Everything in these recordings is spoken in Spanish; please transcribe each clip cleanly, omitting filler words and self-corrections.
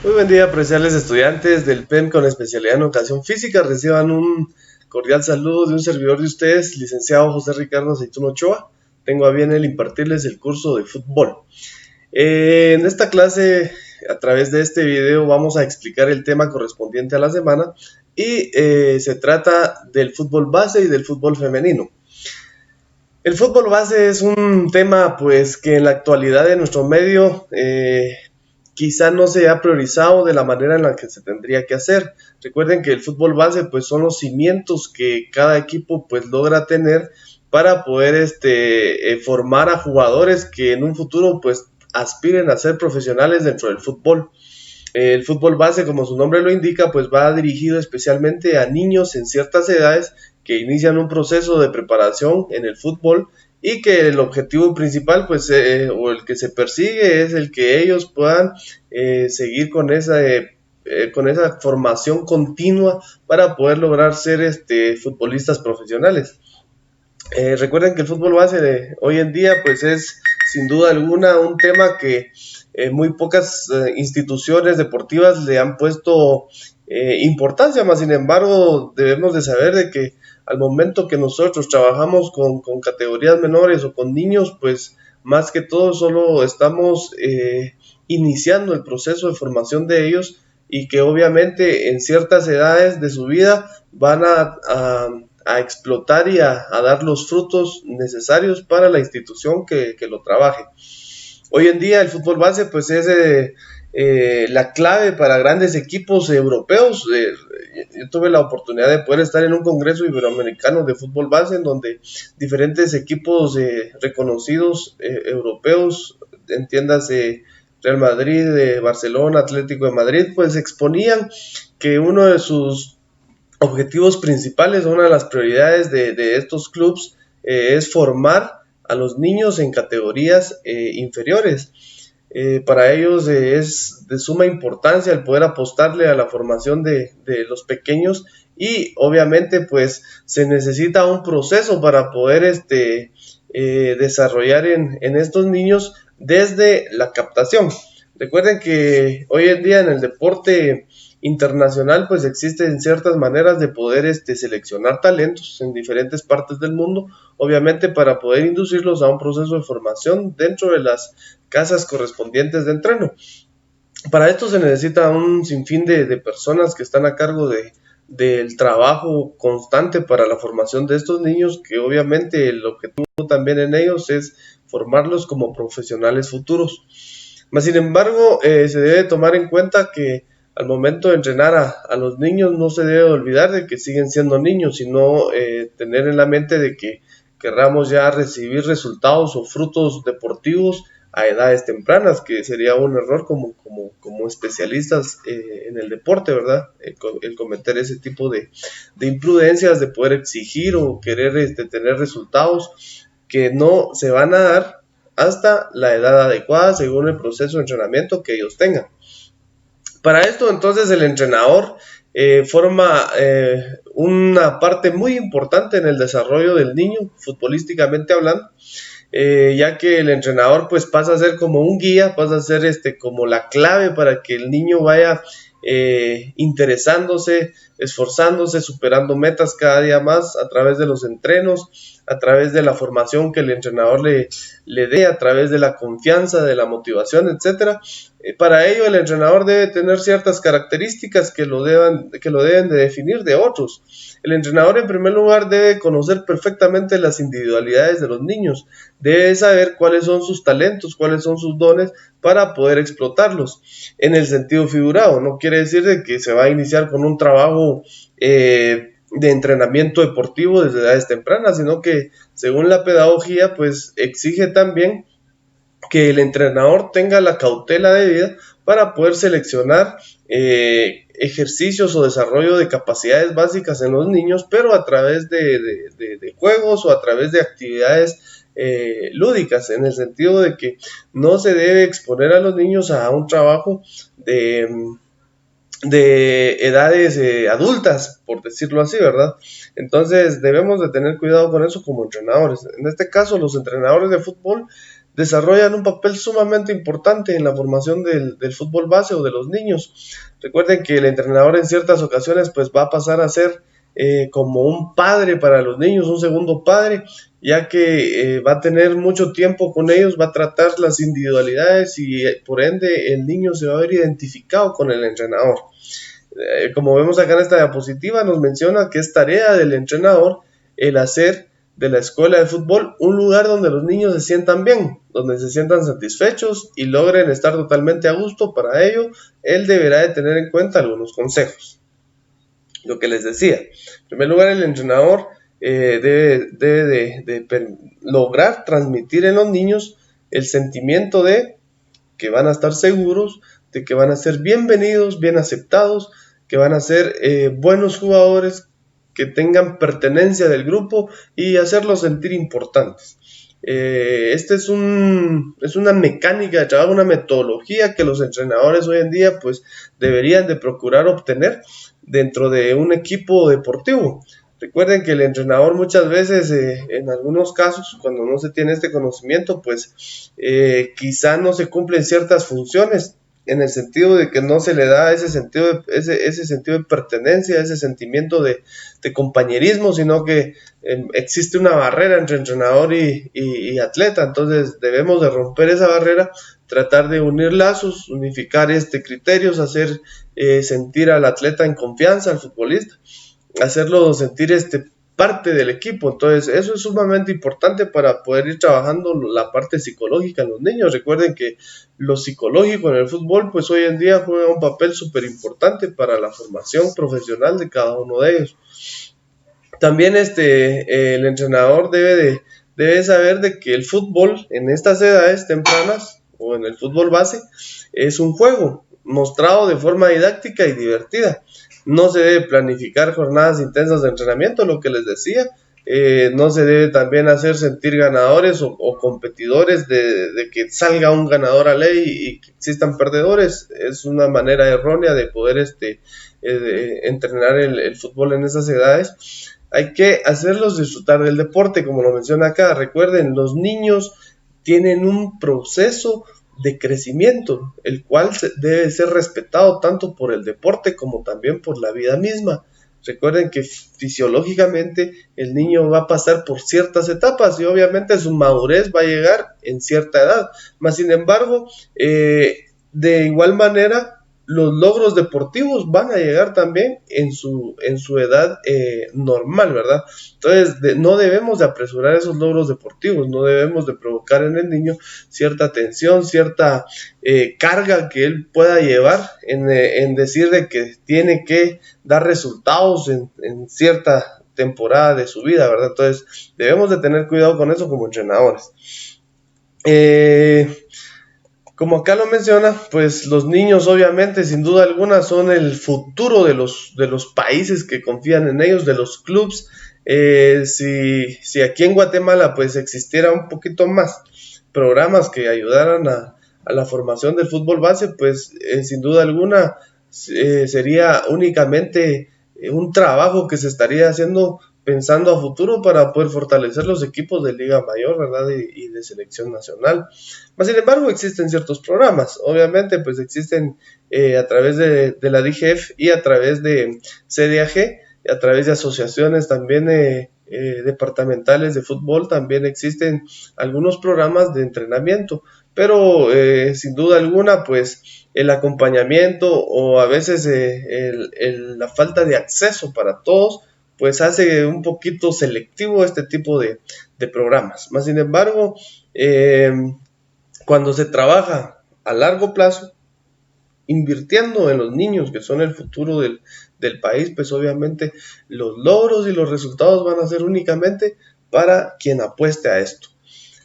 Muy buen día, apreciables estudiantes del PEM con especialidad en Educación Física. Reciban un cordial saludo de un servidor de ustedes, licenciado José Ricardo Aceituno Ochoa. Tengo a bien el impartirles el curso de fútbol. En esta clase, a través de este video, vamos a explicar el tema correspondiente a la semana y se trata del fútbol base y del fútbol femenino. El fútbol base es un tema pues que en la actualidad de nuestro medio quizá no se ha priorizado de la manera en la que se tendría que hacer. Recuerden que el fútbol base pues son los cimientos que cada equipo pues logra tener para poder formar a jugadores que en un futuro pues aspiren a ser profesionales dentro del fútbol. El fútbol base, como su nombre lo indica, pues va dirigido especialmente a niños en ciertas edades que inician un proceso de preparación en el fútbol y que el objetivo principal, pues, o el que se persigue es el que ellos puedan seguir con esa formación continua para poder lograr ser futbolistas profesionales. Recuerden que el fútbol base de hoy en día pues es sin duda alguna un tema que muy pocas instituciones deportivas le han puesto importancia, más sin embargo debemos de saber de que al momento que nosotros trabajamos con categorías menores o con niños, pues más que todo solo estamos iniciando el proceso de formación de ellos y que obviamente en ciertas edades de su vida van a explotar y a dar los frutos necesarios para la institución que lo trabaje. Hoy en día el fútbol base pues es la clave para grandes equipos europeos. Yo tuve la oportunidad de poder estar en un congreso iberoamericano de fútbol base en donde diferentes equipos reconocidos europeos, entiéndase Real Madrid, Barcelona, Atlético de Madrid, pues exponían que uno de sus objetivos principales, una de las prioridades de estos clubes es formar a los niños en categorías inferiores. Para ellos es de suma importancia el poder apostarle a la formación de los pequeños y obviamente pues se necesita un proceso para poder desarrollar en estos niños desde la captación. Recuerden que hoy en día en el deporte internacional pues existen ciertas maneras de poder seleccionar talentos en diferentes partes del mundo, obviamente para poder inducirlos a un proceso de formación dentro de las casas correspondientes de entreno. Para esto se necesita un sinfín de personas que están a cargo del trabajo constante para la formación de estos niños, que obviamente el objetivo también en ellos es formarlos como profesionales futuros. Mas, sin embargo, se debe tomar en cuenta que al momento de entrenar a los niños no se debe olvidar de que siguen siendo niños, sino tener en la mente de que querramos ya recibir resultados o frutos deportivos a edades tempranas, que sería un error como especialistas en el deporte, ¿verdad? El cometer ese tipo de imprudencias, de poder exigir o querer tener resultados que no se van a dar hasta la edad adecuada según el proceso de entrenamiento que ellos tengan. Para esto entonces el entrenador forma una parte muy importante en el desarrollo del niño, futbolísticamente hablando, ya que el entrenador pues pasa a ser como un guía, pasa a ser como la clave para que el niño vaya interesándose, esforzándose, superando metas cada día más a través de los entrenos, a través de la formación que el entrenador le dé, a través de la confianza, de la motivación, etcétera. Para ello el entrenador debe tener ciertas características que lo deben de definir de otros. El entrenador en primer lugar debe conocer perfectamente las individualidades de los niños, debe saber cuáles son sus talentos, cuáles son sus dones para poder explotarlos en el sentido figurado. No quiere decir de que se va a iniciar con un trabajo de entrenamiento deportivo desde edades tempranas, sino que según la pedagogía pues exige también que el entrenador tenga la cautela debida para poder seleccionar ejercicios o desarrollo de capacidades básicas en los niños, pero a través de juegos o a través de actividades lúdicas, en el sentido de que no se debe exponer a los niños a un trabajo de edades adultas, por decirlo así, ¿verdad? Entonces debemos de tener cuidado con eso como entrenadores. En este caso, los entrenadores de fútbol desarrollan un papel sumamente importante en la formación del fútbol base o de los niños. Recuerden que el entrenador en ciertas ocasiones pues va a pasar a ser como un padre para los niños, un segundo padre, ya que va a tener mucho tiempo con ellos, va a tratar las individualidades y por ende el niño se va a ver identificado con el entrenador. Como vemos acá en esta diapositiva, nos menciona que es tarea del entrenador el hacer de la escuela de fútbol un lugar donde los niños se sientan bien, donde se sientan satisfechos y logren estar totalmente a gusto. Para ello, él deberá de tener en cuenta algunos consejos. Lo que les decía, en primer lugar, el entrenador debe de lograr transmitir en los niños el sentimiento de que van a estar seguros, de que van a ser bienvenidos, bien aceptados, que van a ser buenos jugadores, que tengan pertenencia del grupo y hacerlos sentir importantes. Este es una mecánica de trabajo, una metodología que los entrenadores hoy en día pues deberían de procurar obtener dentro de un equipo deportivo. Recuerden que el entrenador muchas veces, en algunos casos, cuando no se tiene este conocimiento, pues quizá no se cumplen ciertas funciones, en el sentido de que no se le da ese sentido de pertenencia, ese sentimiento de compañerismo, sino que existe una barrera entre entrenador y atleta. Entonces debemos de romper esa barrera, tratar de unir lazos, unificar criterios, hacer sentir al atleta en confianza, al futbolista, hacerlo sentir parte del equipo. Entonces eso es sumamente importante para poder ir trabajando la parte psicológica en los niños. Recuerden que lo psicológico en el fútbol pues hoy en día juega un papel súper importante para la formación profesional de cada uno de ellos. También el entrenador debe saber de que el fútbol en estas edades tempranas o en el fútbol base es un juego mostrado de forma didáctica y divertida. No se debe planificar jornadas intensas de entrenamiento, lo que les decía. No se debe también hacer sentir ganadores o competidores de que salga un ganador a ley y que existan perdedores. Es una manera errónea de poder entrenar el fútbol en esas edades. Hay que hacerlos disfrutar del deporte, como lo menciona acá. Recuerden, los niños tienen un proceso de crecimiento, el cual debe ser respetado tanto por el deporte como también por la vida misma. Recuerden que fisiológicamente el niño va a pasar por ciertas etapas y obviamente su madurez va a llegar en cierta edad. Mas sin embargo, de igual manera, los logros deportivos van a llegar también en su edad normal, ¿verdad? Entonces no debemos de apresurar esos logros deportivos, no debemos de provocar en el niño cierta tensión, cierta carga que él pueda llevar en decir de que tiene que dar resultados en cierta temporada de su vida, ¿verdad? Entonces debemos de tener cuidado con eso como entrenadores. Como acá lo menciona, pues los niños obviamente sin duda alguna son el futuro de los países que confían en ellos, de los clubes. Si aquí en Guatemala pues existiera un poquito más programas que ayudaran a la formación del fútbol base, pues sin duda alguna sería únicamente un trabajo que se estaría haciendo pensando a futuro para poder fortalecer los equipos de Liga Mayor, ¿verdad? Y de selección nacional. Mas, sin embargo, existen ciertos programas, obviamente, pues existen a través de la DGF y a través de CDAG, y a través de asociaciones también departamentales de fútbol, también existen algunos programas de entrenamiento, pero sin duda alguna, pues el acompañamiento o a veces la falta de acceso para todos, pues hace un poquito selectivo este tipo de programas. Más sin embargo, cuando se trabaja a largo plazo, invirtiendo en los niños que son el futuro del país, pues obviamente los logros y los resultados van a ser únicamente para quien apueste a esto.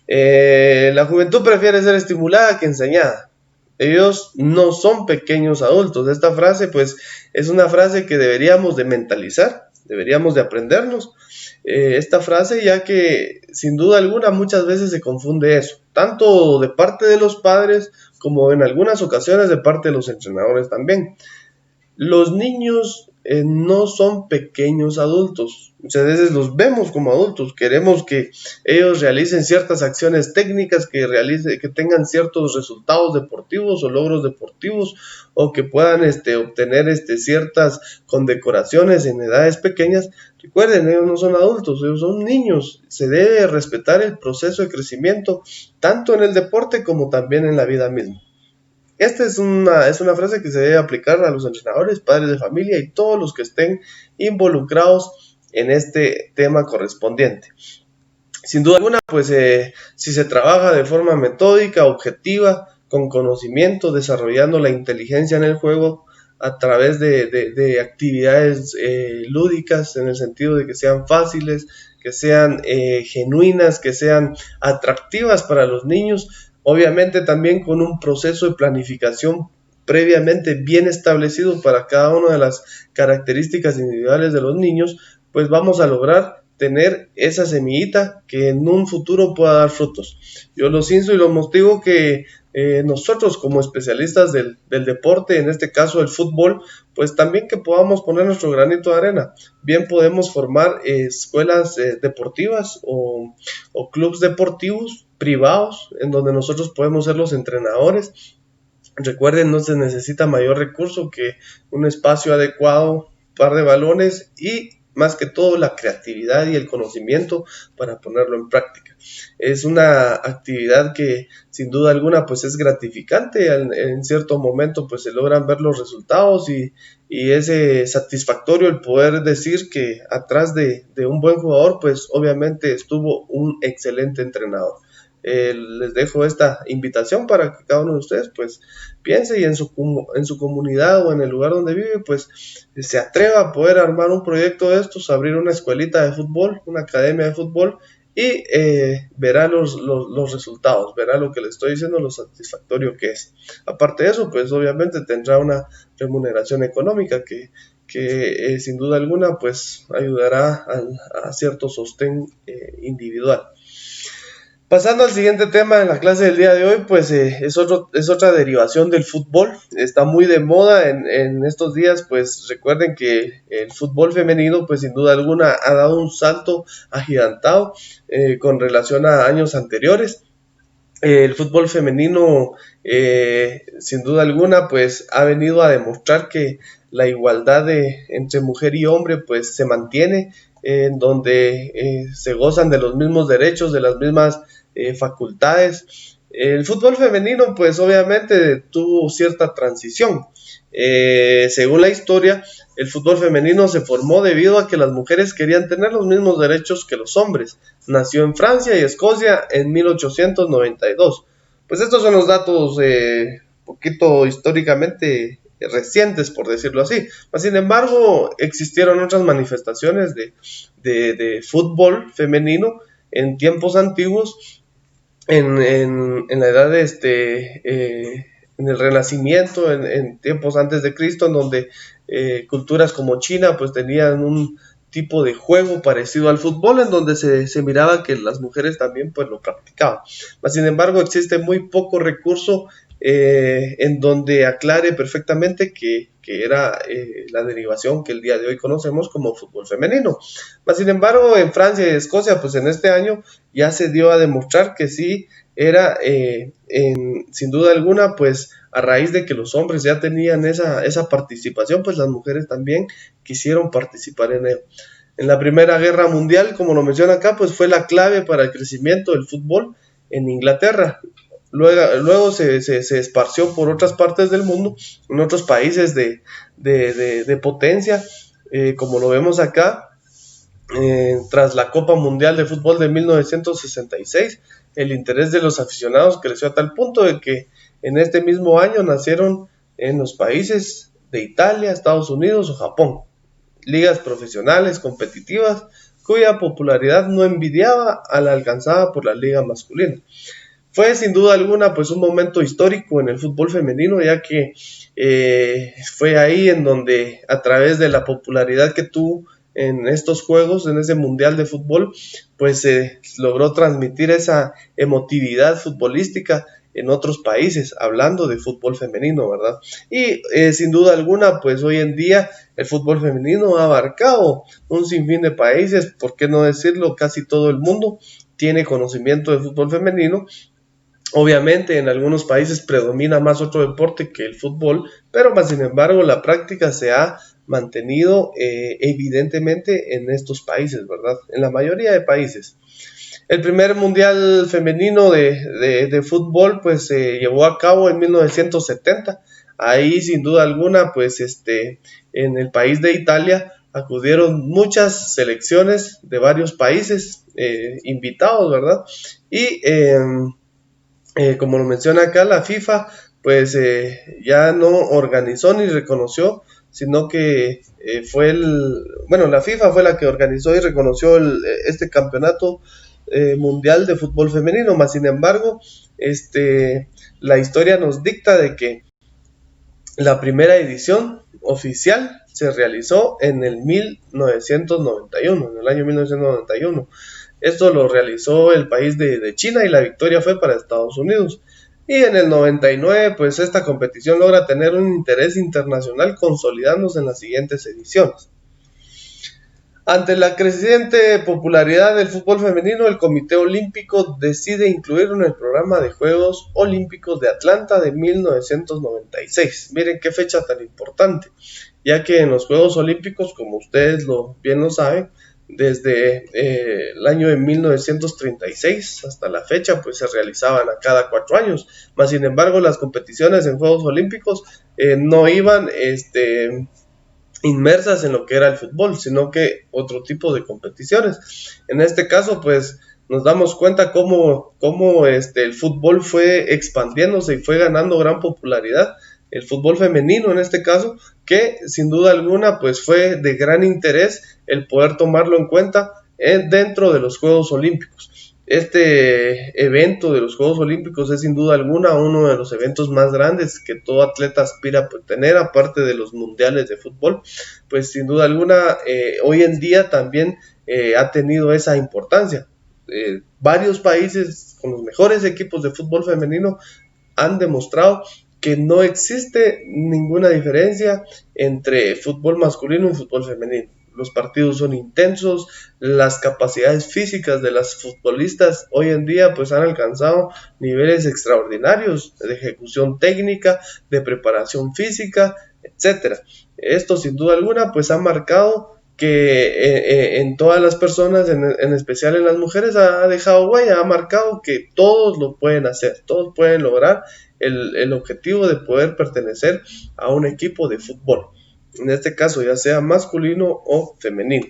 La juventud prefiere ser estimulada que enseñada. Ellos no son pequeños adultos. Esta frase pues es una frase que deberíamos de mentalizar, deberíamos de aprendernos esta frase, ya que sin duda alguna muchas veces se confunde eso, tanto de parte de los padres como en algunas ocasiones de parte de los entrenadores también. Los niños no son pequeños adultos. Muchas veces los vemos como adultos, queremos que ellos realicen ciertas acciones técnicas, que tengan ciertos resultados deportivos o logros deportivos, o que puedan obtener ciertas condecoraciones en edades pequeñas. Recuerden, ellos no son adultos, ellos son niños. Se debe respetar el proceso de crecimiento, tanto en el deporte como también en la vida misma. Esta es una frase que se debe aplicar a los entrenadores, padres de familia y todos los que estén involucrados en este tema correspondiente. Sin duda alguna, pues si se trabaja de forma metódica, objetiva, con conocimiento, desarrollando la inteligencia en el juego a través de actividades lúdicas, en el sentido de que sean fáciles, que sean genuinas, que sean atractivas para los niños, obviamente también con un proceso de planificación previamente bien establecido para cada una de las características individuales de los niños, pues vamos a lograr tener esa semillita que en un futuro pueda dar frutos. Yo los insto y los motivo que nosotros como especialistas del deporte, en este caso el fútbol, pues también que podamos poner nuestro granito de arena. Bien podemos formar escuelas deportivas o clubes deportivos privados en donde nosotros podemos ser los entrenadores. Recuerden, no se necesita mayor recurso que un espacio adecuado, un par de balones y más que todo la creatividad y el conocimiento para ponerlo en práctica. Es una actividad que sin duda alguna pues es gratificante, en cierto momento pues se logran ver los resultados y es satisfactorio el poder decir que atrás de un buen jugador pues obviamente estuvo un excelente entrenador. Les dejo esta invitación para que cada uno de ustedes pues piense y en su comunidad o en el lugar donde vive pues se atreva a poder armar un proyecto de estos, abrir una escuelita de fútbol, una academia de fútbol y verá los resultados, verá lo que le estoy diciendo, lo satisfactorio que es. Aparte de eso pues obviamente tendrá una remuneración económica que sin duda alguna pues ayudará a cierto sostén individual. Pasando al siguiente tema en la clase del día de hoy, pues es otra derivación del fútbol. Está muy de moda en estos días, pues recuerden que el fútbol femenino, pues sin duda alguna ha dado un salto agigantado con relación a años anteriores. El fútbol femenino, sin duda alguna, pues ha venido a demostrar que la igualdad entre mujer y hombre, pues se mantiene, en donde se gozan de los mismos derechos, de las mismas facultades. El fútbol femenino, pues obviamente tuvo cierta transición. Según la historia, el fútbol femenino se formó debido a que las mujeres querían tener los mismos derechos que los hombres. Nació en Francia y Escocia en 1892. Pues estos son los datos poquito históricamente recientes, por decirlo así. Sin embargo, existieron otras manifestaciones de fútbol femenino en tiempos antiguos, en la edad en el Renacimiento, en tiempos antes de Cristo, en donde culturas como China pues tenían un tipo de juego parecido al fútbol, en donde se miraba que las mujeres también pues lo practicaban. Sin embargo, existe muy poco recurso en donde aclare perfectamente que era la derivación que el día de hoy conocemos como fútbol femenino. Sin embargo, en Francia y Escocia, pues en este año ya se dio a demostrar que sí era, sin duda alguna, pues a raíz de que los hombres ya tenían esa participación, pues las mujeres también quisieron participar en ello. En la Primera Guerra Mundial, como lo menciona acá, pues fue la clave para el crecimiento del fútbol en Inglaterra. Luego se esparció por otras partes del mundo, en otros países de potencia, como lo vemos acá. Tras la Copa Mundial de Fútbol de 1966, el interés de los aficionados creció a tal punto de que en este mismo año nacieron en los países de Italia, Estados Unidos o Japón ligas profesionales competitivas cuya popularidad no envidiaba a la alcanzada por la liga masculina. Fue sin duda alguna pues un momento histórico en el fútbol femenino, ya que fue ahí en donde a través de la popularidad que tuvo en estos juegos, en ese mundial de fútbol, pues se logró transmitir esa emotividad futbolística en otros países, hablando de fútbol femenino, ¿verdad? Y sin duda alguna, pues hoy en día el fútbol femenino ha abarcado un sinfín de países, ¿por qué no decirlo? Casi todo el mundo tiene conocimiento de fútbol femenino. Obviamente en algunos países predomina más otro deporte que el fútbol, pero más sin embargo la práctica se ha mantenido evidentemente en estos países, ¿verdad? En la mayoría de países. El primer mundial femenino de fútbol pues se llevó a cabo en 1970. Ahí sin duda alguna pues en el país de Italia acudieron muchas selecciones de varios países invitados, ¿verdad? Y como lo menciona acá, la FIFA pues ya no organizó ni reconoció, sino que la FIFA fue la que organizó y reconoció este campeonato mundial de fútbol femenino, más sin embargo, la historia nos dicta de que la primera edición oficial se realizó en el 1991, en el año 1991. Esto lo realizó el país de China y la victoria fue para Estados Unidos. Y en el 99, pues esta competición logra tener un interés internacional consolidándose en las siguientes ediciones. Ante la creciente popularidad del fútbol femenino, el Comité Olímpico decide incluirlo en el programa de Juegos Olímpicos de Atlanta de 1996. Miren qué fecha tan importante, ya que en los Juegos Olímpicos, como ustedes bien lo saben, desde el año de 1936 hasta la fecha, pues se realizaban a cada 4 años. Mas, sin embargo, las competiciones en Juegos Olímpicos no iban inmersas en lo que era el fútbol, sino que otro tipo de competiciones. En este caso, pues nos damos cuenta cómo el fútbol fue expandiéndose y fue ganando gran popularidad. El fútbol femenino en este caso, que sin duda alguna pues fue de gran interés el poder tomarlo en cuenta dentro de los Juegos Olímpicos. Este evento de los Juegos Olímpicos es sin duda alguna uno de los eventos más grandes que todo atleta aspira a tener, aparte de los mundiales de fútbol, pues sin duda alguna hoy en día también ha tenido esa importancia. Varios países con los mejores equipos de fútbol femenino han demostrado que no existe ninguna diferencia entre fútbol masculino y fútbol femenino. Los partidos son intensos, las capacidades físicas de las futbolistas hoy en día pues han alcanzado niveles extraordinarios de ejecución técnica, de preparación física, etcétera. Esto sin duda alguna pues ha marcado que en todas las personas, en especial en las mujeres, ha dejado huella, ha marcado que todos lo pueden hacer, todos pueden lograr el objetivo de poder pertenecer a un equipo de fútbol, en este caso ya sea masculino o femenino.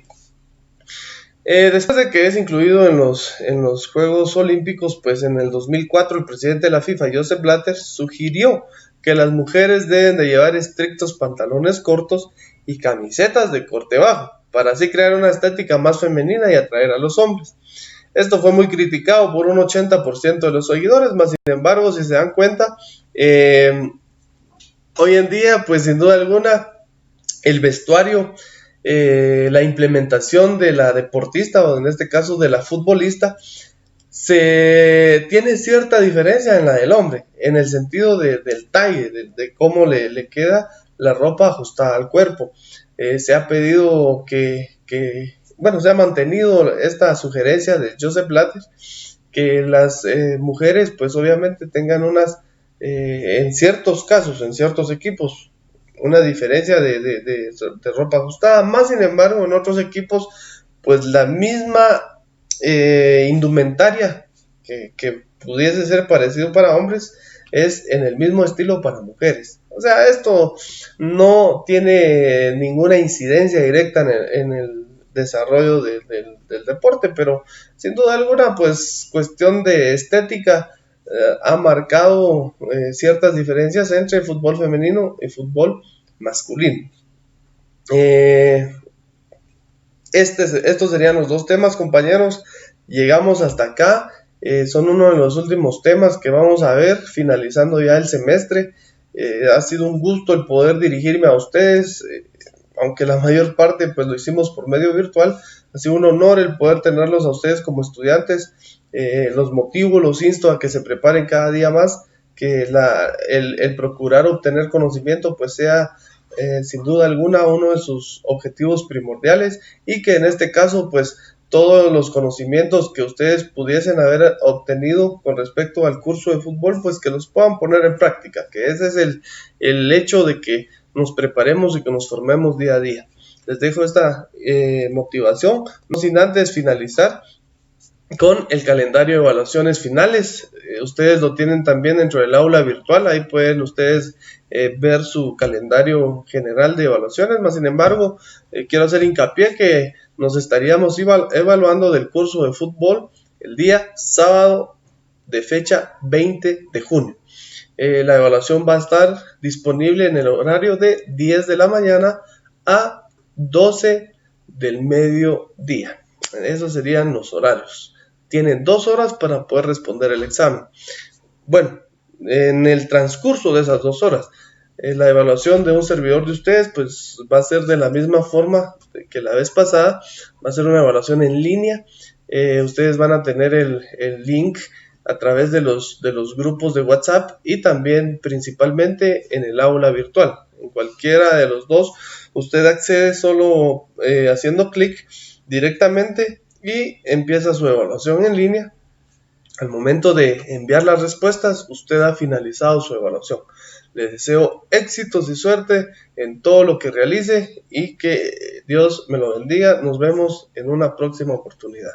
Después de que es incluido en los Juegos Olímpicos, pues en el 2004 el presidente de la FIFA, Joseph Blatter, sugirió que las mujeres deben de llevar estrictos pantalones cortos y camisetas de corte bajo, para así crear una estética más femenina y atraer a los hombres. Esto fue muy criticado por un 80% de los seguidores, más sin embargo, si se dan cuenta, hoy en día, pues sin duda alguna, el vestuario, la implementación de la deportista, o en este caso de la futbolista, se tiene cierta diferencia en la del hombre, en el sentido del talle, de cómo le queda la ropa ajustada al cuerpo. Se ha pedido se ha mantenido esta sugerencia de Joseph Blatter, que las mujeres pues obviamente tengan en ciertos casos, en ciertos equipos, una diferencia de ropa ajustada. Más sin embargo, en otros equipos pues la misma indumentaria que pudiese ser parecido para hombres es en el mismo estilo para mujeres. O sea, esto no tiene ninguna incidencia directa en el desarrollo del deporte, pero sin duda alguna, pues cuestión de estética ha marcado ciertas diferencias entre el fútbol femenino y fútbol masculino. Estos serían los dos temas, compañeros. Llegamos hasta acá. Son uno de los últimos temas que vamos a ver, finalizando ya el semestre. Ha sido un gusto el poder dirigirme a ustedes, aunque la mayor parte pues lo hicimos por medio virtual. Ha sido un honor el poder tenerlos a ustedes como estudiantes. Los motivo, los insto a que se preparen cada día más, que el procurar obtener conocimiento pues sea sin duda alguna uno de sus objetivos primordiales, y que en este caso pues todos los conocimientos que ustedes pudiesen haber obtenido con respecto al curso de fútbol pues que los puedan poner en práctica, que ese es el hecho de que nos preparemos y que nos formemos día a día. Les dejo esta motivación, no sin antes finalizar con el calendario de evaluaciones finales. Ustedes lo tienen también dentro del aula virtual, ahí pueden ustedes ver su calendario general de evaluaciones, más sin embargo, quiero hacer hincapié que nos estaríamos evaluando del curso de fútbol el día sábado de fecha 20 de junio. La evaluación va a estar disponible en el horario de 10 de la mañana a 12 del mediodía. Esos serían los horarios. Tienen 2 horas para poder responder el examen. Bueno, en el transcurso de esas 2 horas, la evaluación de un servidor de ustedes pues va a ser de la misma forma que la vez pasada. Va a ser una evaluación en línea. Ustedes van a tener el link a través de los grupos de WhatsApp y también principalmente en el aula virtual. En cualquiera de los dos, usted accede solo haciendo clic directamente y empieza su evaluación en línea. Al momento de enviar las respuestas, usted ha finalizado su evaluación. Le deseo éxitos y suerte en todo lo que realice y que Dios me lo bendiga. Nos vemos en una próxima oportunidad.